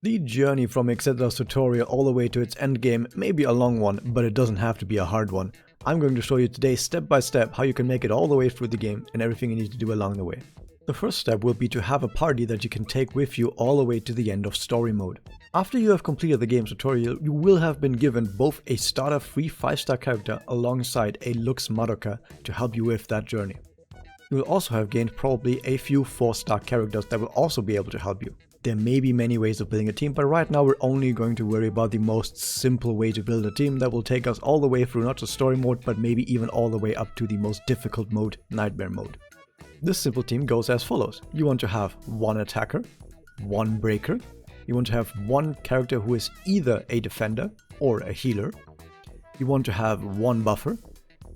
The journey from Exedra's tutorial all the way to its endgame may be a long one, but it doesn't have to be a hard one. I'm going to show you today step by step how you can make it all the way through the game and everything you need to do along the way. The first step will be to have a party that you can take with you all the way to the end of story mode. After you have completed the game's tutorial, you will have been given both a starter free 5-star character alongside a Lux Madoka to help you with that journey. You will also have gained probably a few 4-star characters that will also be able to help you. There may be many ways of building a team, but right now we're only going to worry about the most simple way to build a team that will take us all the way through not just story mode, but maybe even all the way up to the most difficult mode, Nightmare mode. This simple team goes as follows. You want to have one attacker, one breaker. You want to have one character who is either a defender or a healer. You want to have one buffer.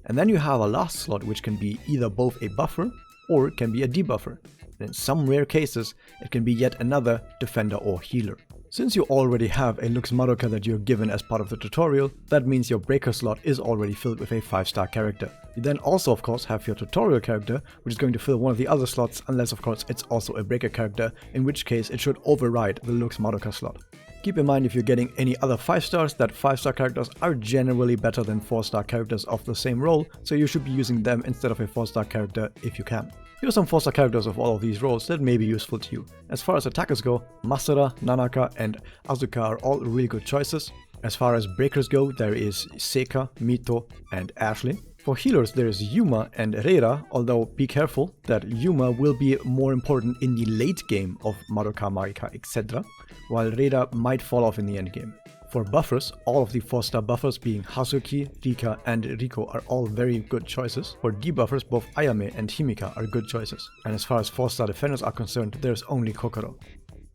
And then you have a last slot which can be either both a buffer or it can be a debuffer. And in some rare cases, it can be yet another defender or healer. Since you already have a Lux Madoka that you're given as part of the tutorial, that means your breaker slot is already filled with a 5-star character. You then also of course have your tutorial character, which is going to fill one of the other slots, unless of course it's also a breaker character, in which case it should override the Lux Madoka slot. Keep in mind, if you're getting any other 5-stars, that 5-star characters are generally better than 4-star characters of the same role, so you should be using them instead of a 4-star character if you can. Here are some 4-star characters of all of these roles that may be useful to you. As far as attackers go, Masada, Nanaka and Asuka are all really good choices. As far as breakers go, there is Seika, Mito and Ashley. For healers there is Yuma and Reira, although be careful that Yuma will be more important in the late game of Madoka Magica Exedra, while Reira might fall off in the end game. For buffers, all of the 4-star buffers being Hazuki, Rika and Riko are all very good choices. For debuffers, both Ayame and Himika are good choices. And as far as 4-star defenders are concerned, there's only Kokoro.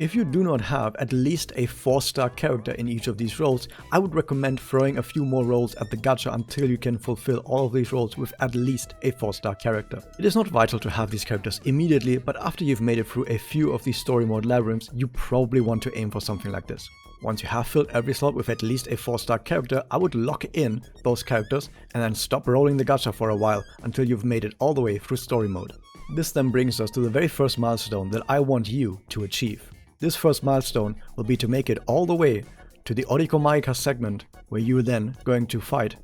If you do not have at least a 4-star character in each of these roles, I would recommend throwing a few more roles at the gacha until you can fulfill all of these roles with at least a 4-star character. It is not vital to have these characters immediately, but after you've made it through a few of these story mode labyrinths, you probably want to aim for something like this. Once you have filled every slot with at least a 4-star character, I would lock in those characters and then stop rolling the gacha for a while until you've made it all the way through story mode. This then brings us to the very first milestone that I want you to achieve. This first milestone will be to make it all the way to the Oriko Magica segment, where you are then going to fight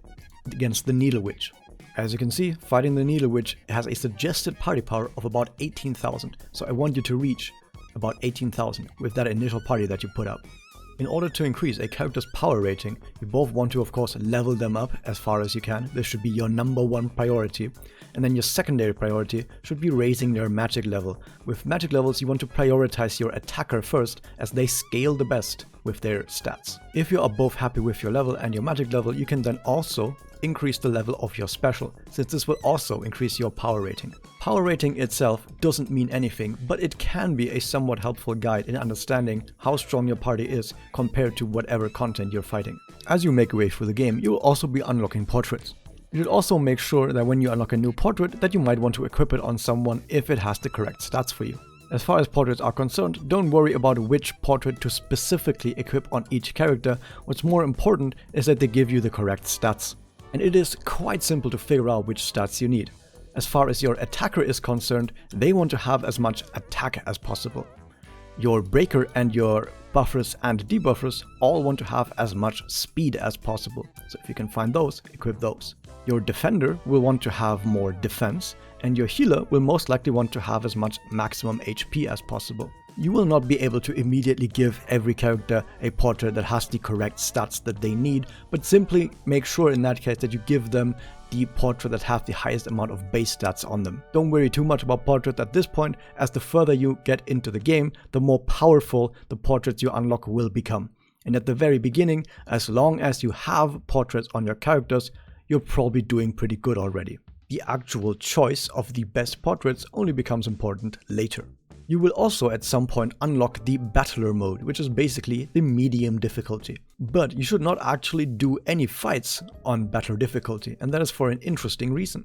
against the Needle Witch. As you can see, fighting the Needle Witch has a suggested party power of about 18,000, so I want you to reach about 18,000 with that initial party that you put up. In order to increase a character's power rating, you both want to of course level them up as far as you can. This should be your #1 priority. And then your secondary priority should be raising their magic level. With magic levels you want to prioritize your attacker first, as they scale the best with their stats. If you are both happy with your level and your magic level, you can then also increase the level of your special, since this will also increase your power rating. Power rating itself doesn't mean anything, but it can be a somewhat helpful guide in understanding how strong your party is compared to whatever content you're fighting. As you make your way through the game, you will also be unlocking portraits. You should also make sure that when you unlock a new portrait that you might want to equip it on someone if it has the correct stats for you. As far as portraits are concerned, don't worry about which portrait to specifically equip on each character. What's more important is that they give you the correct stats. And it is quite simple to figure out which stats you need. As far as your attacker is concerned, they want to have as much attack as possible. Your breaker and your buffers and debuffers all want to have as much speed as possible. So if you can find those, equip those. Your defender will want to have more defense, and your healer will most likely want to have as much maximum HP as possible. You will not be able to immediately give every character a portrait that has the correct stats that they need, but simply make sure in that case that you give them the portrait that have the highest amount of base stats on them. Don't worry too much about portraits at this point, as the further you get into the game, the more powerful the portraits you unlock will become. And at the very beginning, as long as you have portraits on your characters, you're probably doing pretty good already. The actual choice of the best portraits only becomes important later. You will also at some point unlock the Battler mode, which is basically the medium difficulty. But you should not actually do any fights on Battler difficulty, and that is for an interesting reason.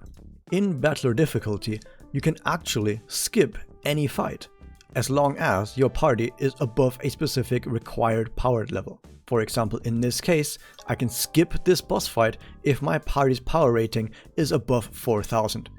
In Battler difficulty, you can actually skip any fight, as long as your party is above a specific required power level. For example, in this case, I can skip this boss fight if my party's power rating is above 4000.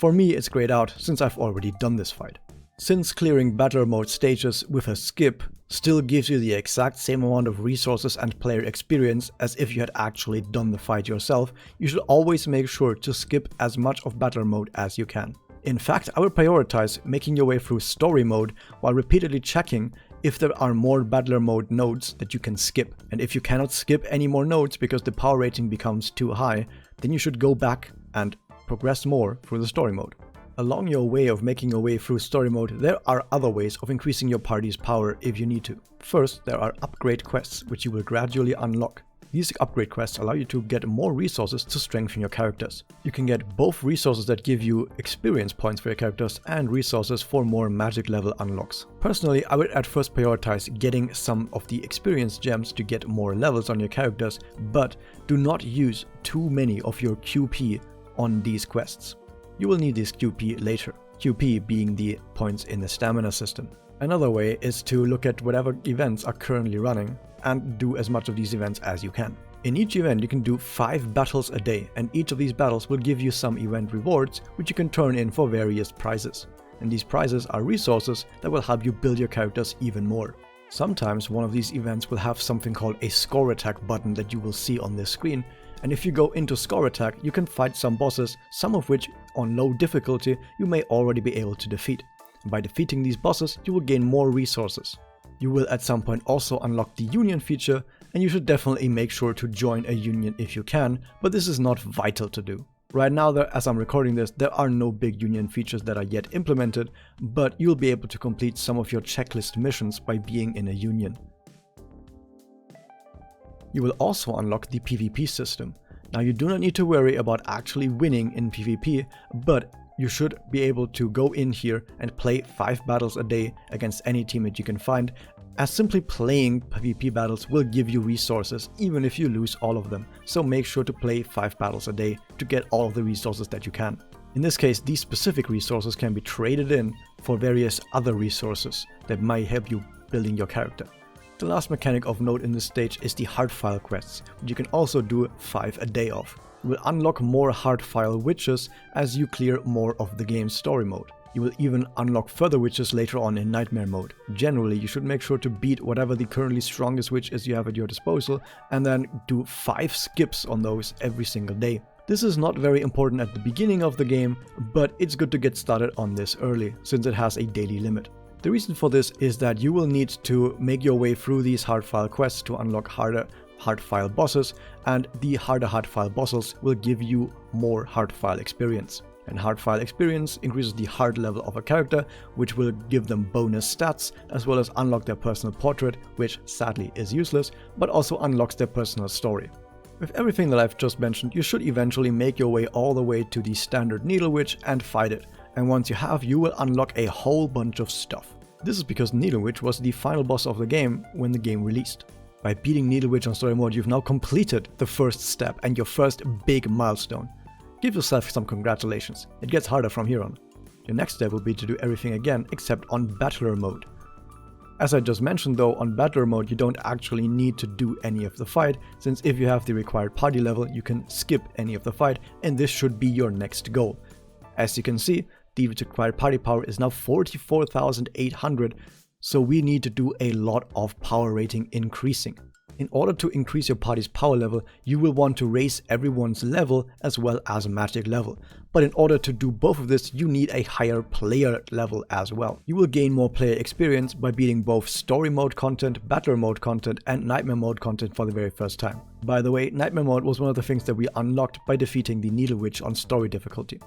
For me, it's grayed out since I've already done this fight. Since clearing Battler mode stages with a skip still gives you the exact same amount of resources and player experience as if you had actually done the fight yourself, you should always make sure to skip as much of Battler mode as you can. In fact, I would prioritize making your way through story mode while repeatedly checking if there are more Battler mode nodes that you can skip. And if you cannot skip any more nodes because the power rating becomes too high, then you should go back and progress more through the story mode. Along your way of making your way through story mode, there are other ways of increasing your party's power if you need to. First, there are upgrade quests, which you will gradually unlock. These upgrade quests allow you to get more resources to strengthen your characters. You can get both resources that give you experience points for your characters and resources for more magic level unlocks. Personally, I would at first prioritize getting some of the experience gems to get more levels on your characters, but do not use too many of your QP on these quests. You will need this QP later, QP being the points in the stamina system. Another way is to look at whatever events are currently running and do as much of these events as you can. In each event you can do 5 battles a day, and each of these battles will give you some event rewards which you can turn in for various prizes. And these prizes are resources that will help you build your characters even more. Sometimes one of these events will have something called a score attack button that you will see on this screen, and if you go into score attack you can fight some bosses, some of which on low difficulty you may already be able to defeat. By defeating these bosses you will gain more resources. You will at some point also unlock the union feature, and you should definitely make sure to join a union if you can, but this is not vital to do. Right now, as I'm recording this, there are no big union features that are yet implemented, but you'll be able to complete some of your checklist missions by being in a union. You will also unlock the PvP system. Now you do not need to worry about actually winning in PvP, but you should be able to go in here and play 5 battles a day against any teammate you can find, as simply playing PvP battles will give you resources even if you lose all of them. So make sure to play 5 battles a day to get all of the resources that you can. In this case, these specific resources can be traded in for various other resources that might help you building your character. The last mechanic of note in this stage is the hard file quests, which you can also do 5 a day of. You will unlock more hard file witches as you clear more of the game's story mode. You will even unlock further witches later on in nightmare mode. Generally, you should make sure to beat whatever the currently strongest witch is you have at your disposal, and then do 5 skips on those every single day. This is not very important at the beginning of the game, but it's good to get started on this early, since it has a daily limit. The reason for this is that you will need to make your way through these hard file quests to unlock harder hard file bosses, and the harder hard file bosses will give you more hard file experience. And hard file experience increases the hard level of a character, which will give them bonus stats, as well as unlock their personal portrait, which sadly is useless, but also unlocks their personal story. With everything that I've just mentioned, you should eventually make your way all the way to the standard Needle Witch and fight it. And once you have, you will unlock a whole bunch of stuff. This is because Needle Witch was the final boss of the game when the game released. By beating Needle Witch on story mode, you've now completed the first step and your first big milestone. Give yourself some congratulations. It gets harder from here on. Your next step will be to do everything again except on Battler mode. As I just mentioned though, on Battler mode you don't actually need to do any of the fight, since if you have the required party level you can skip any of the fight, and this should be your next goal. As you can see, the required party power is now 44,800, so we need to do a lot of power rating increasing. In order to increase your party's power level, you will want to raise everyone's level as well as magic level. But in order to do both of this, you need a higher player level as well. You will gain more player experience by beating both story mode content, battler mode content, and nightmare mode content for the very first time. By the way, nightmare mode was one of the things that we unlocked by defeating the Needle Witch on story difficulty.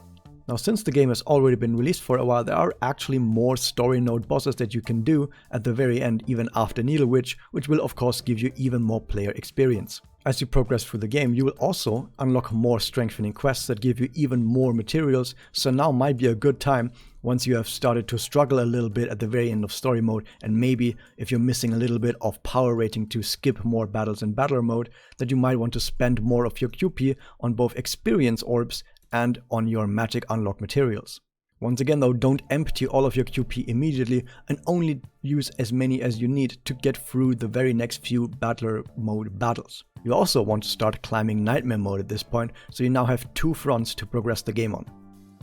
Now, since the game has already been released for a while, there are actually more story node bosses that you can do at the very end, even after Needle Witch, which will of course give you even more player experience. As you progress through the game, you will also unlock more strengthening quests that give you even more materials, so now might be a good time, once you have started to struggle a little bit at the very end of story mode, and maybe if you're missing a little bit of power rating to skip more battles in battler mode, that you might want to spend more of your QP on both experience orbs and on your magic unlock materials. Once again though, don't empty all of your QP immediately and only use as many as you need to get through the very next few battler mode battles. You also want to start climbing nightmare mode at this point, so you now have 2 fronts to progress the game on.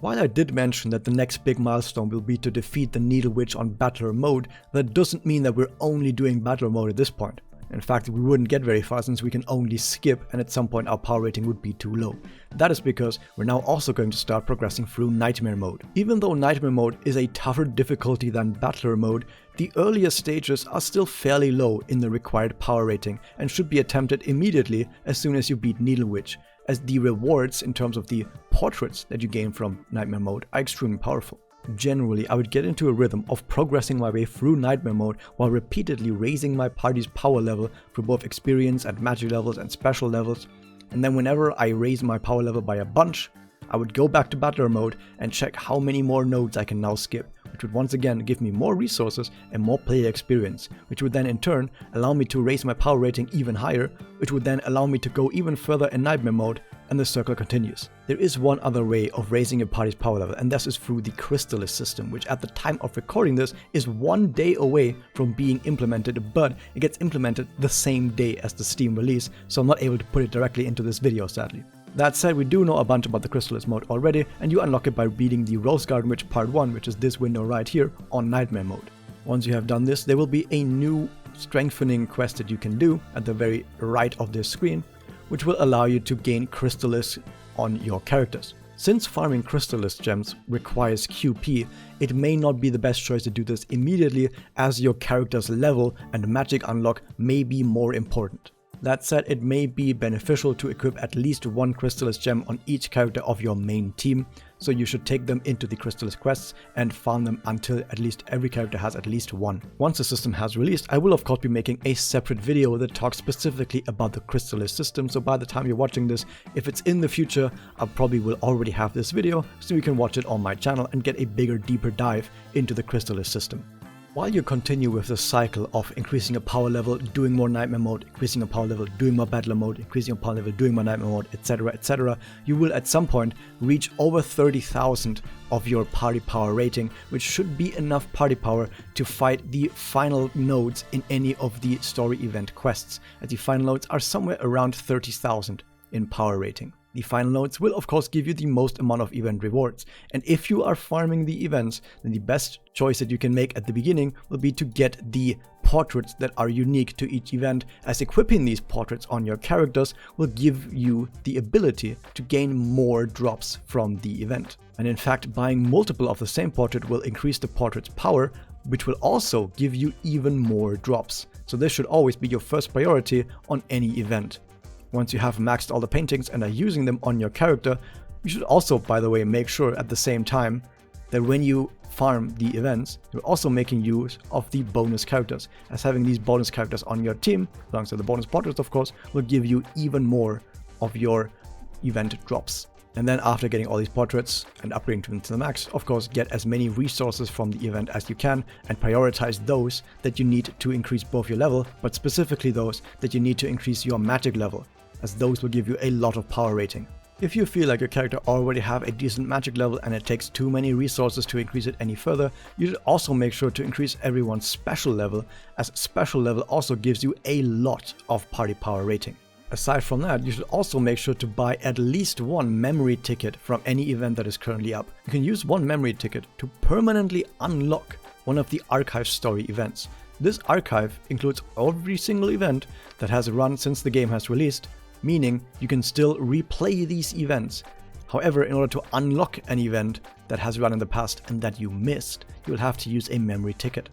While I did mention that the next big milestone will be to defeat the Needle Witch on Battler mode, that doesn't mean that we're only doing Battler mode at this point. In fact, we wouldn't get very far since we can only skip, and at some point our power rating would be too low. That is because we're now also going to start progressing through Nightmare mode. Even though Nightmare mode is a tougher difficulty than Battler mode, the earlier stages are still fairly low in the required power rating and should be attempted immediately as soon as you beat Needle Witch, as the rewards in terms of the portraits that you gain from Nightmare mode are extremely powerful. Generally, I would get into a rhythm of progressing my way through Nightmare mode while repeatedly raising my party's power level through both experience and magic levels and special levels, and then whenever I raise my power level by a bunch, I would go back to Battler mode and check how many more nodes I can now skip, which would once again give me more resources and more player experience, which would then in turn allow me to raise my power rating even higher, which would then allow me to go even further in Nightmare mode, and the circle continues. There is one other way of raising a party's power level, and this is through the Crystallis system, which at the time of recording this is 1 day away from being implemented, but it gets implemented the same day as the Steam release, so I'm not able to put it directly into this video, sadly. That said, we do know a bunch about the Crystallis mode already, and you unlock it by beating the Rose Garden Witch Part 1, which is this window right here, on Nightmare mode. Once you have done this, there will be a new strengthening quest that you can do at the very right of this screen, which will allow you to gain Crystallis on your characters. Since farming Crystallis gems requires QP, it may not be the best choice to do this immediately, as your character's level and magic unlock may be more important. That said, it may be beneficial to equip at least one Crystallis gem on each character of your main team, so you should take them into the Crystallis quests and farm them until at least every character has at least one. Once the system has released, I will of course be making a separate video that talks specifically about the Crystallis system, so by the time you're watching this, if it's in the future, I probably will already have this video, so you can watch it on my channel and get a bigger, deeper dive into the Crystallis system. While you continue with the cycle of increasing your power level, doing more Nightmare mode, increasing your power level, doing more Battler mode, increasing your power level, doing more Nightmare mode, etc., you will at some point reach over 30,000 of your party power rating, which should be enough party power to fight the final nodes in any of the story event quests, as the final nodes are somewhere around 30,000 in power rating. The final nodes will of course give you the most amount of event rewards, and if you are farming the events, then the best choice that you can make at the beginning will be to get the portraits that are unique to each event, as equipping these portraits on your characters will give you the ability to gain more drops from the event. And in fact, buying multiple of the same portrait will increase the portrait's power, which will also give you even more drops. So this should always be your first priority on any event. Once you have maxed all the paintings and are using them on your character, you should also, by the way, make sure at the same time that when you farm the events, you're also making use of the bonus characters, as having these bonus characters on your team, alongside the bonus portraits of course, will give you even more of your event drops. And then after getting all these portraits and upgrading them to the max, of course, get as many resources from the event as you can and prioritize those that you need to increase both your level, but specifically those that you need to increase your magic level, as those will give you a lot of power rating. If you feel like your character already have a decent magic level and it takes too many resources to increase it any further, you should also make sure to increase everyone's special level, as special level also gives you a lot of party power rating. Aside from that, you should also make sure to buy at least one memory ticket from any event that is currently up. You can use one memory ticket to permanently unlock one of the archive story events. This archive includes every single event that has run since the game has released, meaning you can still replay these events. However, in order to unlock an event that has run in the past and that you missed, you'll have to use a memory ticket.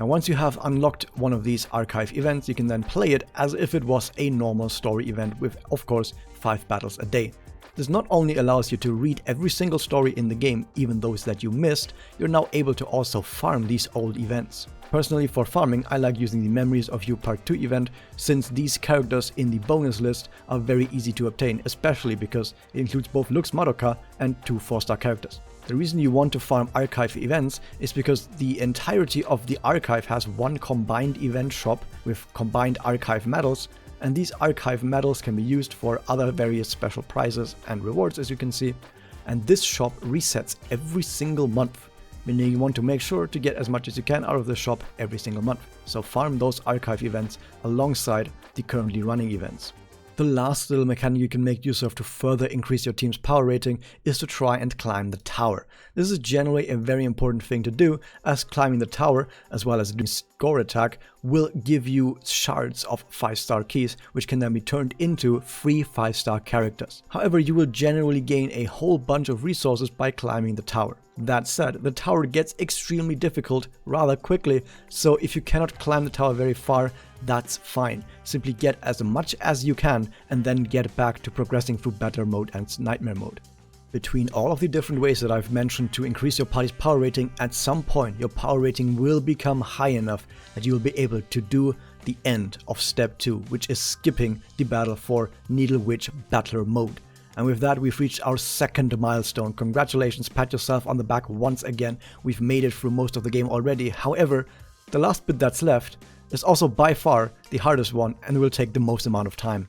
Now once you have unlocked one of these archive events, you can then play it as if it was a normal story event with, of course, 5 battles a day. This not only allows you to read every single story in the game, even those that you missed, you're now able to also farm these old events. Personally, for farming, I like using the Memories of You Part 2 event, since these characters in the bonus list are very easy to obtain, especially because it includes both Lux Madoka and 2 4-star characters. The reason you want to farm archive events is because the entirety of the archive has one combined event shop with combined archive medals, and these archive medals can be used for other various special prizes and rewards, as you can see, and this shop resets every single month, meaning you want to make sure to get as much as you can out of the shop every single month. So farm those archive events alongside the currently running events. The last little mechanic you can make use of to further increase your team's power rating is to try and climb the tower. This is generally a very important thing to do, as climbing the tower, as well as doing score attack, will give you shards of 5-star keys, which can then be turned into free 5-star characters. However, you will generally gain a whole bunch of resources by climbing the tower. That said, the tower gets extremely difficult rather quickly, so if you cannot climb the tower very far, that's fine. Simply get as much as you can and then get back to progressing through Battle Mode and Nightmare Mode. Between all of the different ways that I've mentioned to increase your party's power rating, at some point your power rating will become high enough that you will be able to do the end of Step 2, which is skipping the battle for Needle Witch Battler Mode. And with that, we've reached our second milestone. Congratulations, pat yourself on the back once again. We've made it through most of the game already. However, the last bit that's left is also by far the hardest one and will take the most amount of time.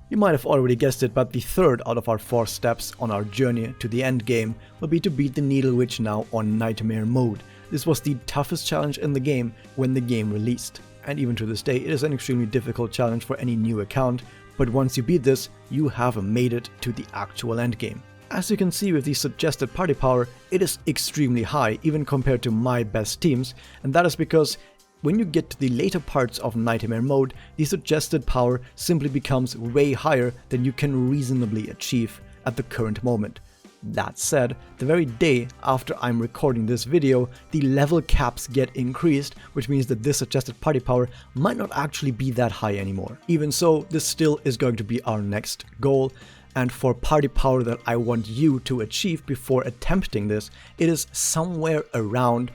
You might have already guessed it, but the third out of our 4 steps on our journey to the end game will be to beat the Needle Witch now on Nightmare Mode. This was the toughest challenge in the game when the game released, and even to this day it is an extremely difficult challenge for any new account, but once you beat this, you have made it to the actual end game. As you can see with the suggested party power, it is extremely high, even compared to my best teams, and that is because when you get to the later parts of Nightmare Mode, the suggested power simply becomes way higher than you can reasonably achieve at the current moment. That said, the very day after I'm recording this video, the level caps get increased, which means that this suggested party power might not actually be that high anymore. Even so, this still is going to be our next goal, and for party power that I want you to achieve before attempting this, it is somewhere around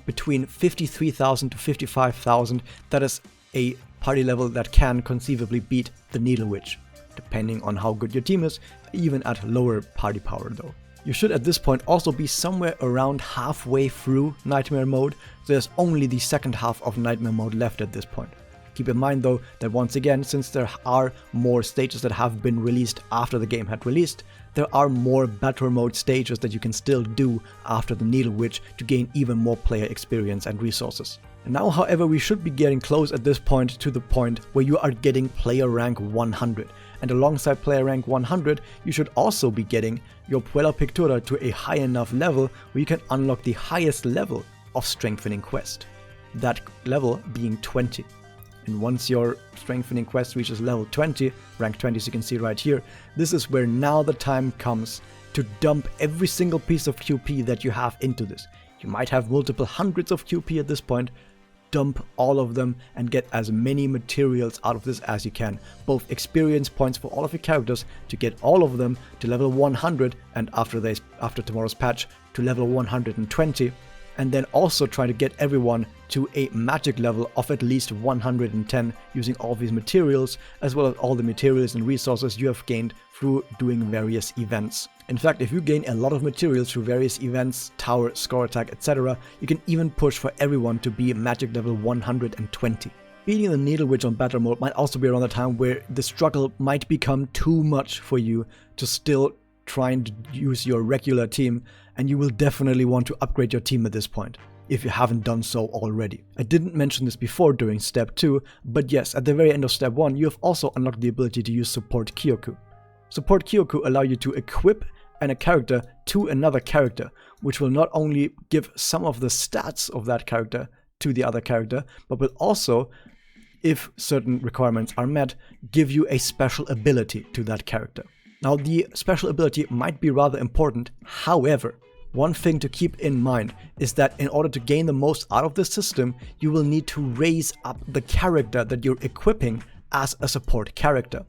between 53,000 to 55,000. That is a party level that can conceivably beat the Needle Witch, depending on how good your team is, even at lower party power though. You should at this point also be somewhere around halfway through Nightmare Mode. There's only the second half of Nightmare Mode left at this point. Keep in mind though that once again, since there are more stages that have been released after the game had released, there are more Battle Mode stages that you can still do after the Needle Witch to gain even more player experience and resources. Now, however, we should be getting close at this point to the point where you are getting player rank 100. And alongside player rank 100, you should also be getting your Puella Pictura to a high enough level where you can unlock the highest level of Strengthening Quest. That level being 20. And once your Strengthening Quest reaches level 20, rank 20 as you can see right here, this is where now the time comes to dump every single piece of QP that you have into this. You might have multiple hundreds of QP at this point. Dump all of them and get as many materials out of this as you can. Both experience points for all of your characters to get all of them to level 100, and after tomorrow's patch to level 120. And then also try to get everyone to a magic level of at least 110 using all of these materials, as well as all the materials and resources you have gained through doing various events. In fact, if you gain a lot of materials through various events, tower, score attack, etc., you can even push for everyone to be magic level 120. Beating the Needle Witch on Battle Mode might also be around the time where the struggle might become too much for you to still try and use your regular team, and you will definitely want to upgrade your team at this point, if you haven't done so already. I didn't mention this before during Step 2, but yes, at the very end of Step 1, you have also unlocked the ability to use Support Kyoku. Support Kyoku allow you to equip a character to another character, which will not only give some of the stats of that character to the other character, but will also, if certain requirements are met, give you a special ability to that character. Now, the special ability might be rather important. However, one thing to keep in mind is that in order to gain the most out of this system, you will need to raise up the character that you're equipping as a support character.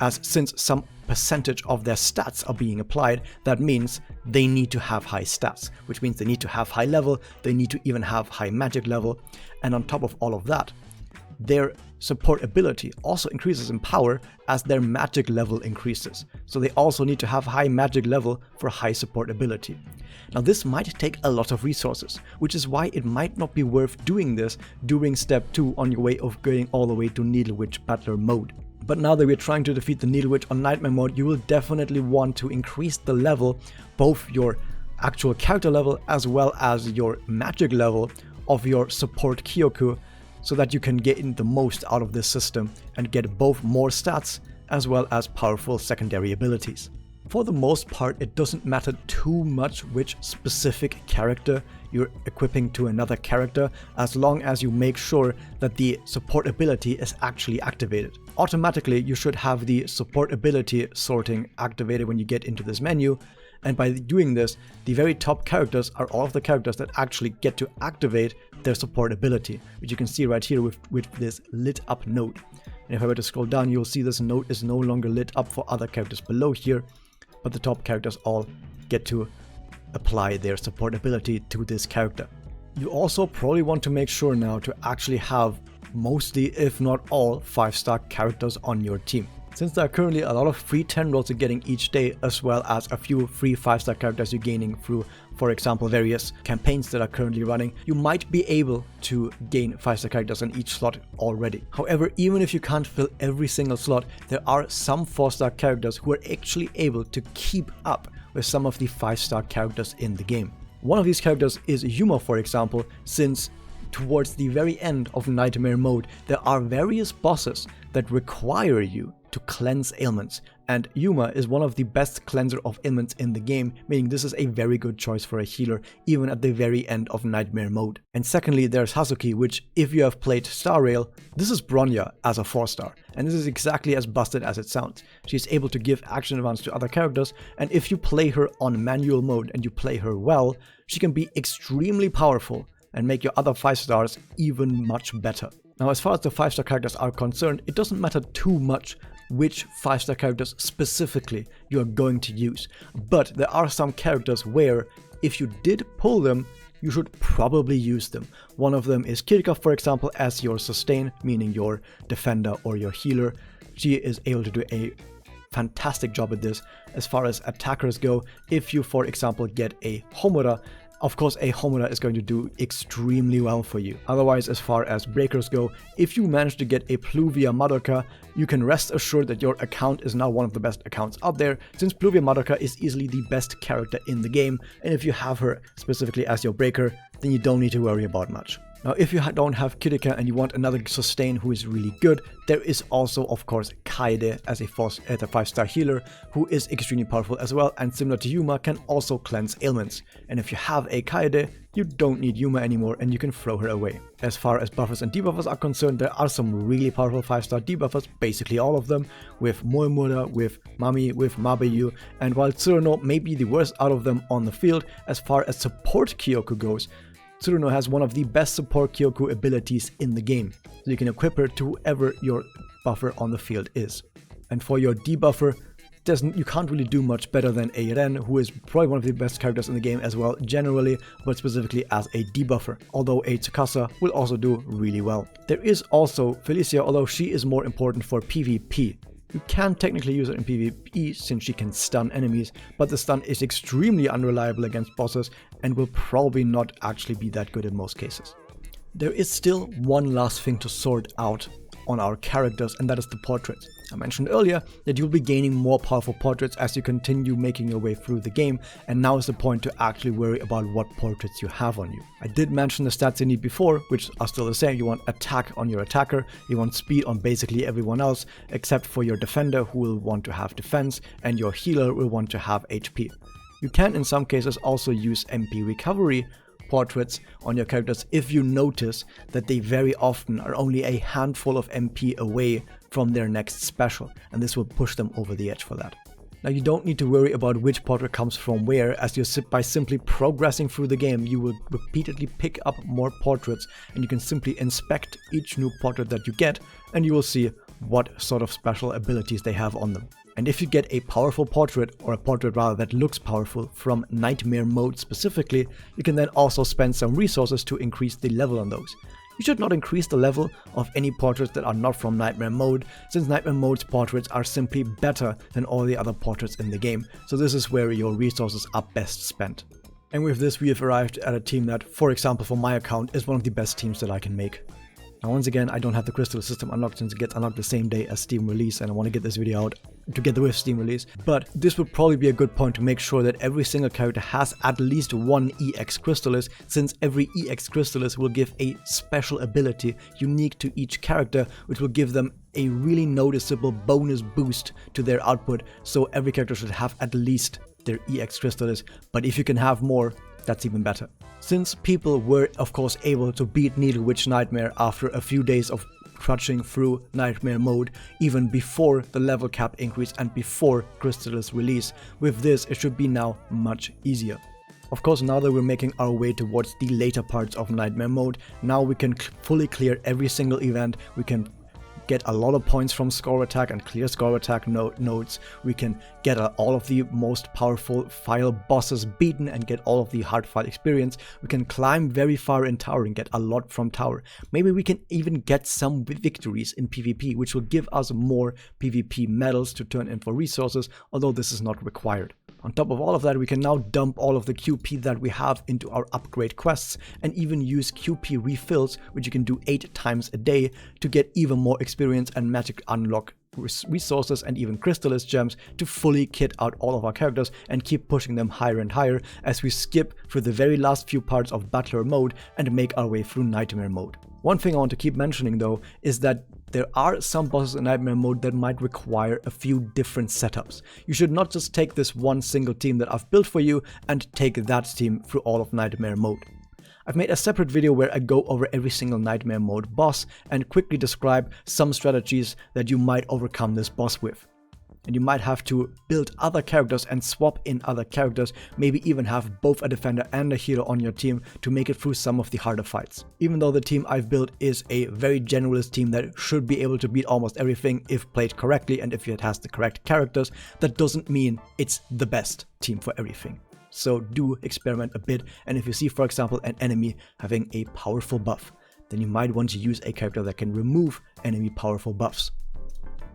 As since some percentage of their stats are being applied, that means they need to have high stats, which means they need to have high level, they need to even have high magic level, and on top of all of that, their support ability also increases in power as their magic level increases. So they also need to have high magic level for high support ability. Now this might take a lot of resources, which is why it might not be worth doing this during Step 2 on your way of going all the way to Needle Witch Battler Mode. But now that we're trying to defeat the Needle Witch on Nightmare Mode, you will definitely want to increase the level, both your actual character level as well as your magic level of your support Kyoku, so that you can get in the most out of this system and get both more stats as well as powerful secondary abilities. For the most part, it doesn't matter too much which specific character you're equipping to another character, as long as you make sure that the support ability is actually activated. Automatically, you should have the support ability sorting activated when you get into this menu, and by doing this, the very top characters are all of the characters that actually get to activate their support ability, which you can see right here with this lit up node. And if I were to scroll down, you'll see this node is no longer lit up for other characters below here, but the top characters all get to apply their support ability to this character. You also probably want to make sure now to actually have mostly, if not all, 5-star characters on your team. Since there are currently a lot of free 10 rolls you're getting each day, as well as a few free 5-star characters you're gaining through, for example, various campaigns that are currently running, you might be able to gain 5-star characters on each slot already. However, even if you can't fill every single slot, there are some 4-star characters who are actually able to keep up with some of the 5-star characters in the game. One of these characters is Yuma, for example, since towards the very end of Nightmare mode, there are various bosses that require you to cleanse ailments, and Yuma is one of the best cleanser of ailments in the game, meaning this is a very good choice for a healer even at the very end of Nightmare mode. And secondly, there's Hazuki, which if you have played Star Rail, this is Bronya as a 4-star, and this is exactly as busted as it sounds. She's able to give action advance to other characters, and if you play her on manual mode and you play her well, she can be extremely powerful and make your other 5-stars even much better. Now, as far as the 5-star characters are concerned, it doesn't matter too much which 5-star characters specifically you are going to use, but there are some characters where, if you did pull them, you should probably use them. One of them is Kirika, for example, as your sustain, meaning your defender or your healer. She is able to do a fantastic job at this. As far as attackers go, if you, for example, get a Homura, of course, a Homura is going to do extremely well for you. Otherwise, as far as breakers go, if you manage to get a Pluvia Madoka, you can rest assured that your account is now one of the best accounts out there, since Pluvia Madoka is easily the best character in the game, and if you have her specifically as your breaker, then you don't need to worry about much. Now, if you don't have Kirika and you want another sustain who is really good, there is also, of course, Kaede as a 5-star healer who is extremely powerful as well, and similar to Yuma, can also cleanse ailments. And if you have a Kaede, you don't need Yuma anymore and you can throw her away. As far as buffers and debuffers are concerned, there are some really powerful 5-star debuffers, basically all of them, with Moemura, with Mami, with Mabayu, and while Tsuruno may be the worst out of them on the field, as far as support Kyoku goes, Tsuruno has one of the best support Kyoku abilities in the game, so you can equip her to whoever your buffer on the field is. And for your debuffer, you can't really do much better than a Ren, who is probably one of the best characters in the game as well, generally, but specifically as a debuffer, although a Tsukasa will also do really well. There is also Felicia, although she is more important for PvP. You can technically use it in PvE since she can stun enemies, but the stun is extremely unreliable against bosses and will probably not actually be that good in most cases. There is still one last thing to sort out on our characters, and that is the portraits. I mentioned earlier that you'll be gaining more powerful portraits as you continue making your way through the game, and now is the point to actually worry about what portraits you have on you. I did mention the stats you need before, which are still the same. You want attack on your attacker, you want speed on basically everyone else, except for your defender, who will want to have defense, and your healer will want to have HP. You can in some cases also use MP recovery portraits on your characters if you notice that they very often are only a handful of MP away from their next special, and this will push them over the edge for that. Now, you don't need to worry about which portrait comes from where, as by simply progressing through the game, you will repeatedly pick up more portraits, and you can simply inspect each new portrait that you get, and you will see what sort of special abilities they have on them. And if you get a powerful portrait, or a portrait rather that looks powerful, from Nightmare mode specifically, you can then also spend some resources to increase the level on those. You should not increase the level of any portraits that are not from Nightmare mode, since Nightmare mode's portraits are simply better than all the other portraits in the game, so this is where your resources are best spent. And with this, we have arrived at a team that, for example, for my account, is one of the best teams that I can make. Now once again, I don't have the crystal system unlocked since it gets unlocked the same day as Steam release, and I want to get this video out together with Steam release. But this would probably be a good point to make sure that every single character has at least one EX Crystallis, since every EX Crystallis will give a special ability unique to each character, which will give them a really noticeable bonus boost to their output. So every character should have at least their EX Crystallis, but if you can have more, that's even better. Since people were of course able to beat Needle Witch Nightmare after a few days of trudging through Nightmare mode, even before the level cap increase and before Crystallis release, with this it should be now much easier. Of course, now that we're making our way towards the later parts of Nightmare mode, now we can fully clear every single event, we can get a lot of points from score attack and clear score attack nodes. We can get all of the most powerful file bosses beaten and get all of the hard fight experience. We can climb very far in tower and get a lot from tower. Maybe we can even get some victories in PvP, which will give us more PvP medals to turn in for resources, although this is not required. On top of all of that, we can now dump all of the QP that we have into our upgrade quests and even use QP refills, which you can do 8 times a day, to get even more experience and magic unlock resources and even Crystallis gems to fully kit out all of our characters and keep pushing them higher and higher as we skip through the very last few parts of Battler mode and make our way through Nightmare mode. One thing I want to keep mentioning though is that there are some bosses in Nightmare mode that might require a few different setups. You should not just take this one single team that I've built for you and take that team through all of Nightmare mode. I've made a separate video where I go over every single Nightmare mode boss and quickly describe some strategies that you might overcome this boss with. And you might have to build other characters and swap in other characters, maybe even have both a defender and a healer on your team to make it through some of the harder fights. Even though the team I've built is a very generalist team that should be able to beat almost everything if played correctly and if it has the correct characters, that doesn't mean it's the best team for everything. So do experiment a bit, and if you see for example an enemy having a powerful buff, then you might want to use a character that can remove enemy powerful buffs.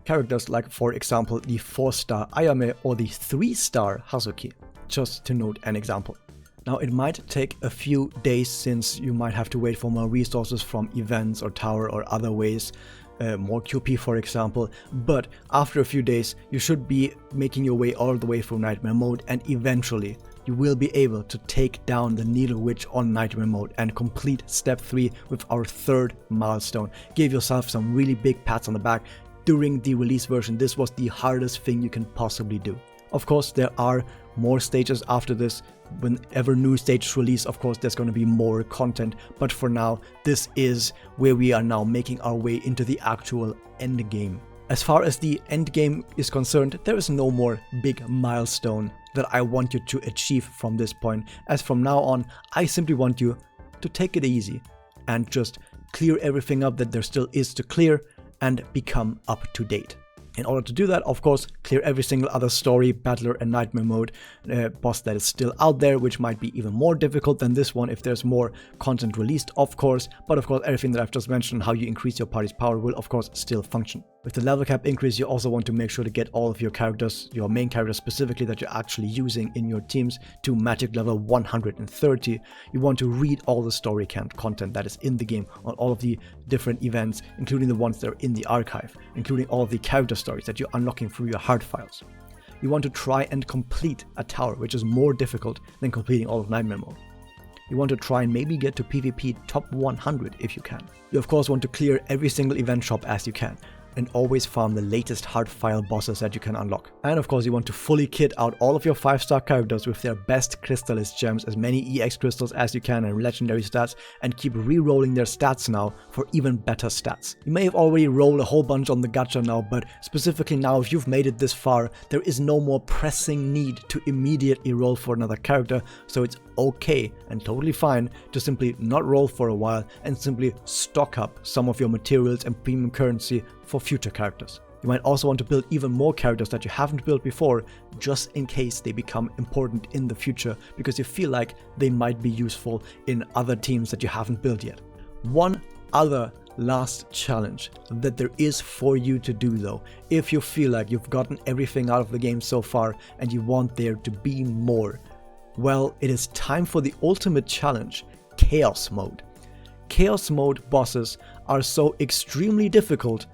Characters like, for example, the 4-star Ayame or the 3-star Hazuki, just to note an example. Now it might take a few days since you might have to wait for more resources from events or tower or other ways, more QP for example, but after a few days you should be making your way all the way through Nightmare mode, and eventually you will be able to take down the Needle Witch on Nightmare mode and complete step 3 with our 3rd milestone. Give yourself some really big pats on the back. During the release version, this was the hardest thing you can possibly do. Of course, there are more stages after this. Whenever new stages release, of course, there's going to be more content. But for now, this is where we are now making our way into the actual end game. As far as the end game is concerned, there is no more big milestone that I want you to achieve from this point. As from now on, I simply want you to take it easy and just clear everything up that there still is to clear and become up to date. In order to do that, of course, clear every single other story, battler and Nightmare mode boss that is still out there, which might be even more difficult than this one if there's more content released, of course. But of course, everything that I've just mentioned, how you increase your party's power, will of course still function. With the level cap increase, you also want to make sure to get all of your characters, your main characters specifically that you're actually using in your teams, to magic level 130. You want to read all the story content that is in the game on all of the different events, including the ones that are in the archive, including all of the character stories that you're unlocking through your hard files. You want to try and complete a tower, which is more difficult than completing all of Nightmare mode. You want to try and maybe get to PvP top 100 if you can. You of course want to clear every single event shop as you can, and always farm the latest hard file bosses that you can unlock. And of course you want to fully kit out all of your 5-star characters with their best Crystallis gems, as many EX crystals as you can and legendary stats, and keep re-rolling their stats now for even better stats. You may have already rolled a whole bunch on the gacha now, but specifically now if you've made it this far, there is no more pressing need to immediately roll for another character, so it's okay and totally fine to simply not roll for a while and simply stock up some of your materials and premium currency for future characters. You might also want to build even more characters that you haven't built before, just in case they become important in the future, because you feel like they might be useful in other teams that you haven't built yet. One other last challenge that there is for you to do though, if you feel like you've gotten everything out of the game so far and you want there to be more, well, it is time for the ultimate challenge, Chaos Mode. Chaos Mode bosses are so extremely difficult,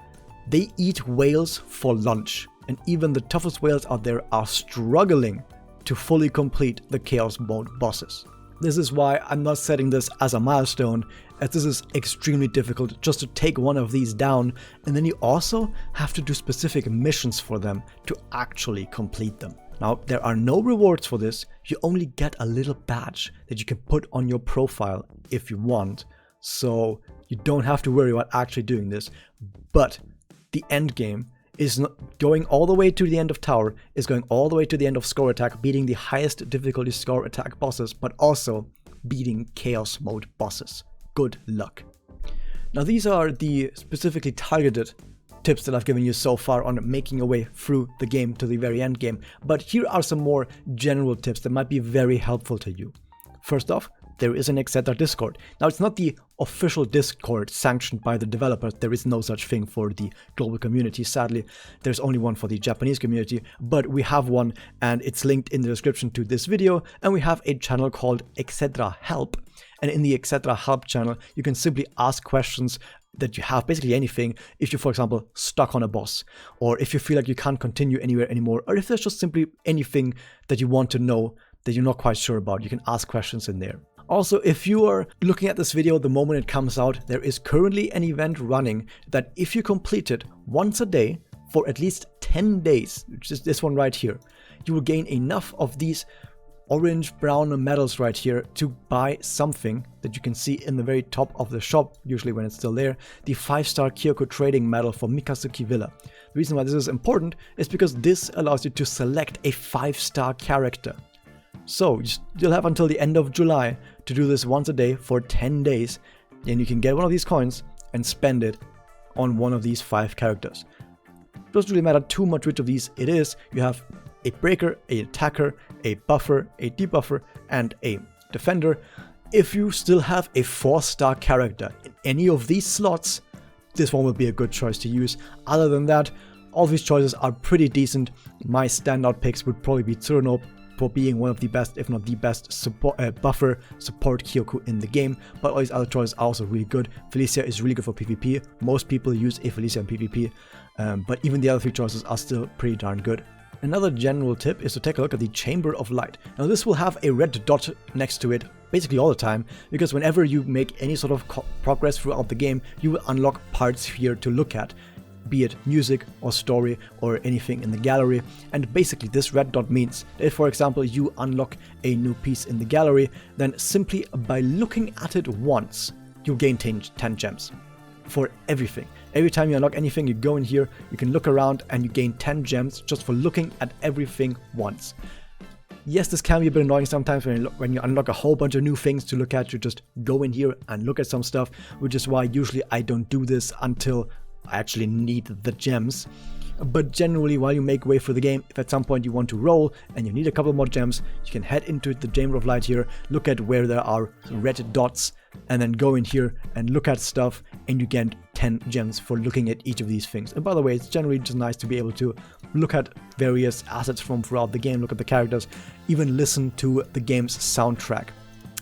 they eat whales for lunch. And even the toughest whales out there are struggling to fully complete the Chaos Mode bosses. This is why I'm not setting this as a milestone, as this is extremely difficult just to take one of these down, and then you also have to do specific missions for them to actually complete them. Now, there are no rewards for this, you only get a little badge that you can put on your profile if you want, so you don't have to worry about actually doing this. But the end game is not going all the way to the end of tower, is going all the way to the end of score attack, beating the highest difficulty score attack bosses, but also beating Chaos Mode bosses. Good luck. Now, these are the specifically targeted tips that I've given you so far on making your way through the game to the very end game, but here are some more general tips that might be very helpful to you. First off, there is an Exedra Discord. Now, it's not the official Discord sanctioned by the developers. There is no such thing for the global community, sadly. There's only one for the Japanese community, but we have one, and it's linked in the description to this video, and we have a channel called Exedra Help. And in the Exedra Help channel, you can simply ask questions that you have, basically anything, if you're, for example, stuck on a boss, or if you feel like you can't continue anywhere anymore, or if there's just simply anything that you want to know that you're not quite sure about, you can ask questions in there. Also, if you are looking at this video the moment it comes out, there is currently an event running that if you complete it once a day for at least 10 days, which is this one right here, you will gain enough of these orange-brown medals right here to buy something that you can see in the very top of the shop, usually when it's still there, the 5-star Kyoko trading medal for Mikasuki Villa. The reason why this is important is because this allows you to select a 5-star character. So you'll have until the end of July to do this once a day for 10 days, and you can get one of these coins and spend it on one of these 5 characters. It doesn't really matter too much which of these it is. You have a breaker, a attacker, a buffer, a debuffer, and a defender. If you still have a 4-star character in any of these slots, this one will be a good choice to use. Other than that, all these choices are pretty decent. My standout picks would probably be Tsuruno, for being one of the best, if not the best, buffer support Kyoko in the game, but all these other choices are also really good. Felicia is really good for PvP. Most people use a Felicia in PvP, but even the other 3 choices are still pretty darn good. Another general tip is to take a look at the Chamber of Light. Now, this will have a red dot next to it basically all the time, because whenever you make any sort of progress throughout the game, you will unlock parts here to look at, be it music or story or anything in the gallery. And basically this red dot means that if, for example, you unlock a new piece in the gallery, then simply by looking at it once, you'll gain 10 gems for everything. Every time you unlock anything, you go in here, you can look around, and you gain 10 gems just for looking at everything once. Yes, this can be a bit annoying sometimes when you unlock a whole bunch of new things to look at. You just go in here and look at some stuff, which is why usually I don't do this until I actually need the gems. But generally, while you make way for the game, if at some point you want to roll and you need a couple more gems, you can head into the Chamber of Light here, look at where there are red dots, and then go in here and look at stuff, and you get 10 gems for looking at each of these things. And by the way, it's generally just nice to be able to look at various assets from throughout the game, look at the characters, even listen to the game's soundtrack,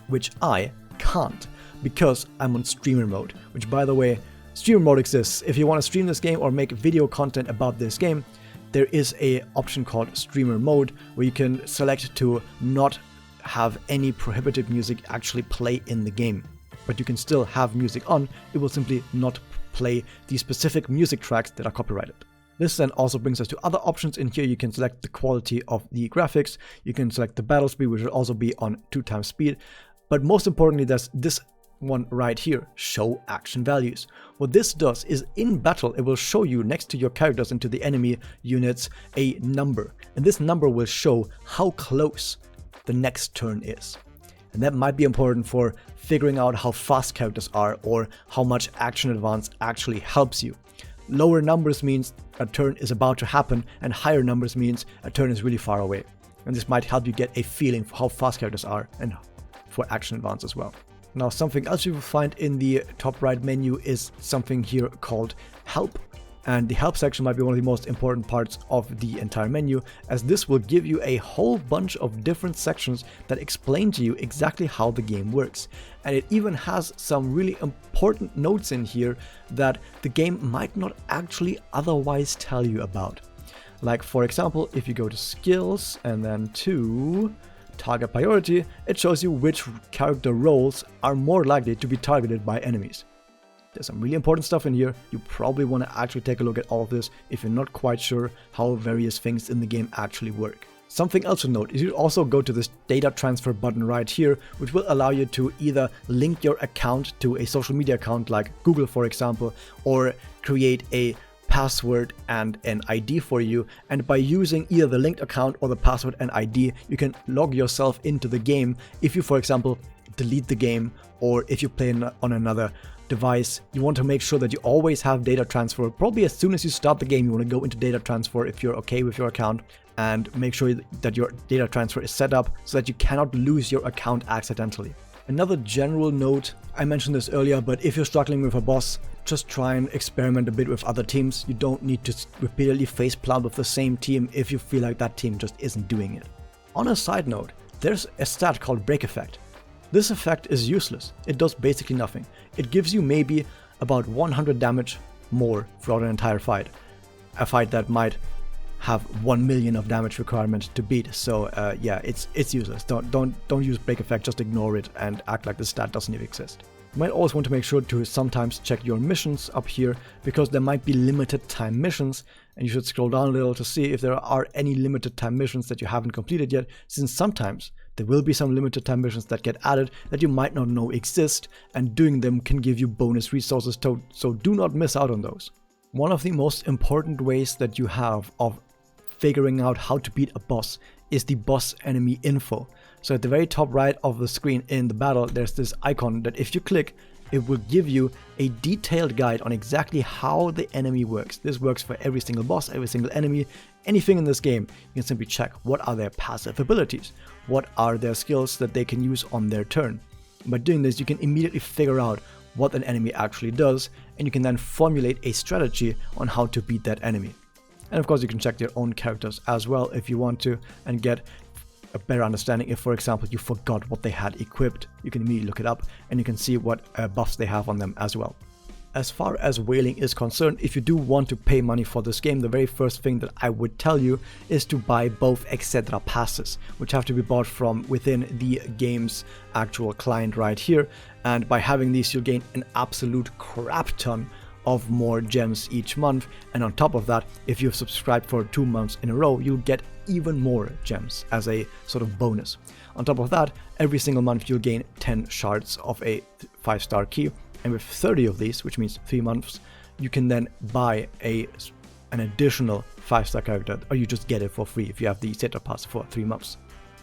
which I can't because I'm on streamer mode, which, by the way, streamer mode exists. If you want to stream this game or make video content about this game, there is a option called streamer mode where you can select to not have any prohibited music actually play in the game. But you can still have music on, it will simply not play the specific music tracks that are copyrighted. This then also brings us to other options. In here you can select the quality of the graphics, you can select the battle speed, which will also be on 2x speed, but most importantly there's this one right here, show action values. What this does is in battle it will show you next to your characters and to the enemy units a number, and this number will show how close the next turn is. And that might be important for figuring out how fast characters are or how much action advance actually helps you. Lower numbers means a turn is about to happen, and higher numbers means a turn is really far away. And this might help you get a feeling for how fast characters are and for action advance as well. Now, something else you will find in the top right menu is something here called Help. And the help section might be one of the most important parts of the entire menu, as this will give you a whole bunch of different sections that explain to you exactly how the game works. And it even has some really important notes in here that the game might not actually otherwise tell you about. Like, for example, if you go to skills and then to target priority, it shows you which character roles are more likely to be targeted by enemies. There's some really important stuff in here. You probably want to actually take a look at all of this if you're not quite sure how various things in the game actually work. Something else to note is you also go to this data transfer button right here, which will allow you to either link your account to a social media account like Google, for example, or create a password and an ID for you, and by using either the linked account or the password and ID, you can log yourself into the game. If you, for example, delete the game, or if you play on another device, you want to make sure that you always have data transfer. Probably as soon as you start the game, you want to go into data transfer if you're okay with your account, and make sure that your data transfer is set up so that you cannot lose your account accidentally. Another general note, I mentioned this earlier, but if you're struggling with a boss, just try and experiment a bit with other teams. You don't need to repeatedly faceplant with the same team if you feel like that team just isn't doing it. On a side note, there's a stat called Break Effect. This effect is useless. It does basically nothing. It gives you maybe about 100 damage more throughout an entire fight. A fight that might have 1 million of damage requirement to beat. So yeah, it's useless. Don't use Break Effect, just ignore it and act like the stat doesn't even exist. You might always want to make sure to sometimes check your missions up here, because there might be limited time missions, and you should scroll down a little to see if there are any limited time missions that you haven't completed yet, since sometimes there will be some limited time missions that get added that you might not know exist, and doing them can give you bonus resources too, so do not miss out on those. One of the most important ways that you have of figuring out how to beat a boss is the boss enemy info. So at the very top right of the screen in the battle, there's this icon that if you click, it will give you a detailed guide on exactly how the enemy works. This works for every single boss, every single enemy, anything in this game. You can simply check what are their passive abilities, what are their skills that they can use on their turn. By doing this, you can immediately figure out what an enemy actually does, and you can then formulate a strategy on how to beat that enemy. And of course, you can check your own characters as well if you want to, and get a better understanding. If, for example, you forgot what they had equipped, you can immediately look it up and you can see what buffs they have on them as well. As far as whaling is concerned, if you do want to pay money for this game, the very first thing that I would tell you is to buy both Exedra passes, which have to be bought from within the game's actual client right here. And by having these, you'll gain an absolute crap ton of more gems each month, and on top of that, if you've subscribed for 2 months in a row, you'll get even more gems as a sort of bonus. On top of that, every single month you'll gain 10 shards of a 5-star key, and with 30 of these, which means 3 months, you can then buy an additional 5-star character, or you just get it for free if you have the Exedra pass for 3 months.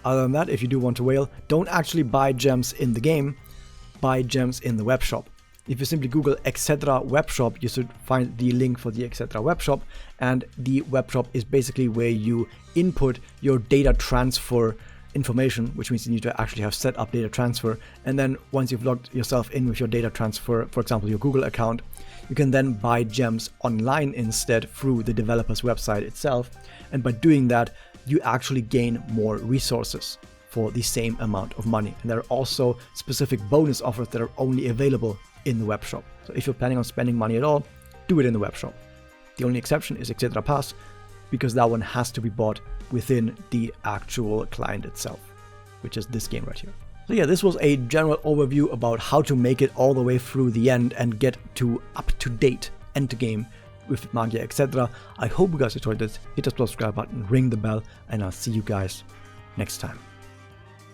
Other than that, if you do want to whale, don't actually buy gems in the game, buy gems in the webshop. If you simply Google Exedra webshop, you should find the link for the Exedra webshop, and the webshop is basically where you input your data transfer information, which means you need to actually have set up data transfer, and then once you've logged yourself in with your data transfer, for example your Google account, you can then buy gems online instead through the developer's website itself, and by doing that you actually gain more resources for the same amount of money. And there are also specific bonus offers that are only available in the webshop. So if you're planning on spending money at all, do it in the webshop. The only exception is Exedra Pass, because that one has to be bought within the actual client itself, which is this game right here. So yeah, this was a general overview about how to make it all the way through the end and get to up-to-date endgame with Magia Exedra. I hope you guys enjoyed this. Hit the subscribe button, ring the bell, and I'll see you guys next time.